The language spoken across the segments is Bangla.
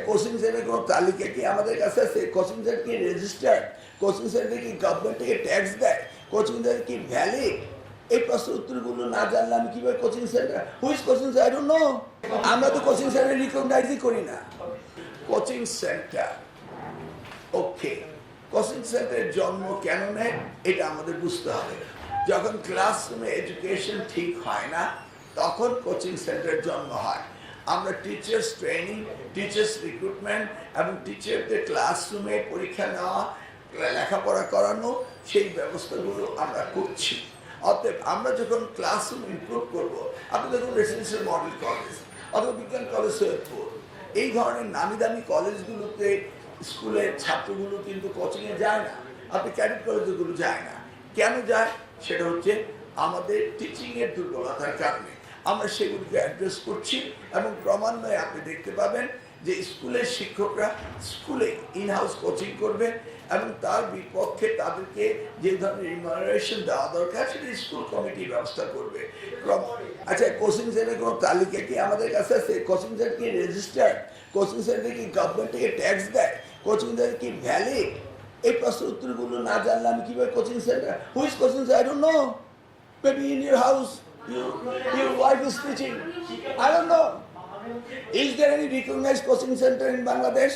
কোচিং সেন্টারের কোনো তালিকা কি আমাদের কাছে আছে? কোচিং সেন্টার কি রেজিস্টার্ড? কোচিং সেন্টার কি গভর্নমেন্ট থেকে ট্যাক্স দেয়? কোচিং সেন্টার কি ভ্যালিড? এই প্রশ্নের উত্তরগুলো না জানলে আমি কিভাবে coaching centre, which coaching centre, I don't know. আমরা তো কোচিং সেন্টার রিকগনাইজই করি না। কোচিং সেন্টার, ওকে, কোচিং সেন্টারের জন্ম কেন নেয় এটা আমাদের বুঝতে হবে। যখন ক্লাসরুমে এডুকেশন ঠিক হয় না তখন কোচিং সেন্টারের জন্ম হয়। আমরা টিচার্স ট্রেনিং, টিচার্স রিক্রুটমেন্ট এবং টিচারদের ক্লাসরুমে পরীক্ষা নেওয়া, লেখাপড়া করানো, সেই ব্যবস্থাগুলো আমরা করছি। অতএব আমরা যখন ক্লাসরুম ইমপ্রুভ করবো, আপনি দেখুন রেসিডেন্সিয়াল মডেল কলেজ অথবা বিজ্ঞান কলেজ সৈয়দপুর, এই ধরনের নামি দামি কলেজগুলোতে স্কুলের ছাত্রগুলো কিন্তু কোচিংয়ে যায় না। আপনি ক্যাডেট কলেজগুলো যায় না, কেন যায়? সেটা হচ্ছে আমাদের টিচিংয়ের দুর্বলতার কারণে। আমরা সেগুলিকে অ্যাড্রেস করছি এবং ক্রমান্বয়ে আপনি দেখতে পাবেন যে স্কুলের শিক্ষকরা স্কুলে ইনহাউস কোচিং করবে এবং তার বিপক্ষে তাদেরকে যে ধরনের রিমানারেশন দেওয়া দরকার সেটা স্কুল কমিটি ব্যবস্থা করবে। আচ্ছা, কোচিং সেন্টারের কোনো তালিকা কি আমাদের কাছে আছে? কোচিং সেন্টার কি রেজিস্টার্ড? কোচিং সেন্টার কি গভর্নমেন্ট থেকে ট্যাক্স দেয়? কোচিং সেন্টার কি ভ্যালিড? এই প্রশ্নের উত্তরগুলো না জানলে আমি কিভাবে coaching centre, which coaching centre, I don't know. Maybe in your house, your wife is teaching. I don't know. Is there any recognized coaching center in Bangladesh?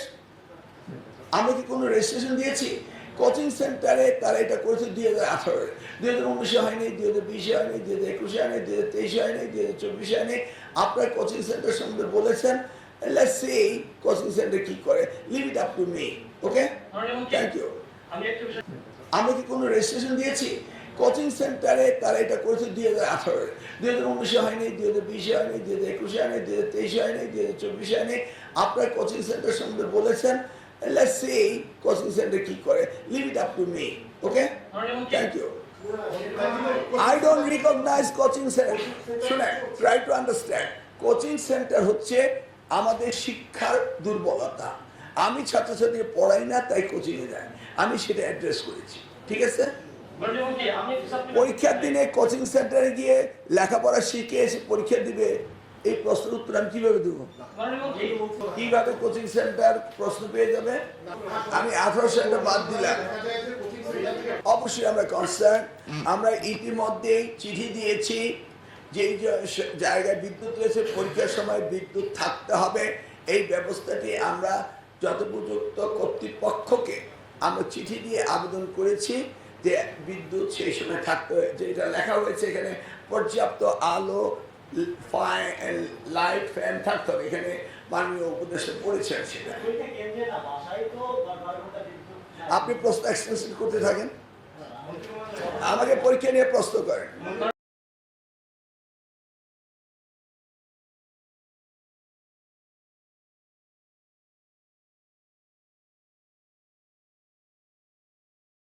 আমরা কি কোনো রেজিস্ট্রেশন দিয়েছি? কোচিং সেন্টারে তারা এটা করেছে 2018-এ, 2019-এ হয়নি, 2020-এ হয়নি, 2021-এ হয়নি, 2023-এ হয়নি, 2024-এ হয়নি। আপনার কোচিং সেন্টার সম্বন্ধে বলেছেন, লেটস সি কোচিং সেন্টার কি করে। Leave it up to me, okay, thank you. আমরা কি কোনো রেজিস্ট্রেশন দিয়েছি? কোচিং সেন্টারে তারা এটা করেছে 2018-এ, 2019-এ হয়নি, 2020-এ হয়নি, 2021-এ হয়নি, 2023-এ হয়নি, 2024-এ হয়নি। আপনার কোচিং সেন্টার সম্বন্ধে বলেছেন, লেটস সি কোচিং সেন্টার কি করে। Leave it up to me, okay, thank you. I don't recognize coaching center. শুনেন, try to understand. Coaching centre হচ্ছে আমাদের শিক্ষার দুর্বলতা। আমি ছাত্রছাত্রীকে পড়াই না, তাই কোচিংয়ে যাই, আমি সেটা অ্যাড্রেস করেছি, ঠিক আছে? পরীক্ষার দিনে কোচিং সেন্টারে গিয়ে লেখাপড়া শিখে এসে পরীক্ষা দিবে, এই প্রশ্নের উত্তর আমি কিভাবে দেবো? কিভাবে কোচিং সেন্টার প্রশ্ন পেয়ে যাবে? আমি 18 সেন্টার বাদ দিলাম। অবশ্যই আমরা কনসার্ন, আমরা ইতিমধ্যেই চিঠি দিয়েছি যে জায়গায় বিদ্যুৎ রয়েছে পরীক্ষার সময় বিদ্যুৎ থাকতে হবে, এই ব্যবস্থাটি আমরা যথোপযুক্ত কর্তৃপক্ষকে আমরা চিঠি দিয়ে আবেদন করেছি যে বিদ্যুৎ সেই সময় থাকতে হবে। যেটা লেখা হয়েছে এখানে পর্যাপ্ত আলো, লাইট, ফ্যান থাকতে হবে, এখানে মাননীয় উপদেষ্টা পড়েছেন সেটা। আপনি প্রশ্ন এক্সটেনশন করতে থাকেন, আমাকে পরীক্ষা নিয়ে প্রশ্ন করেন।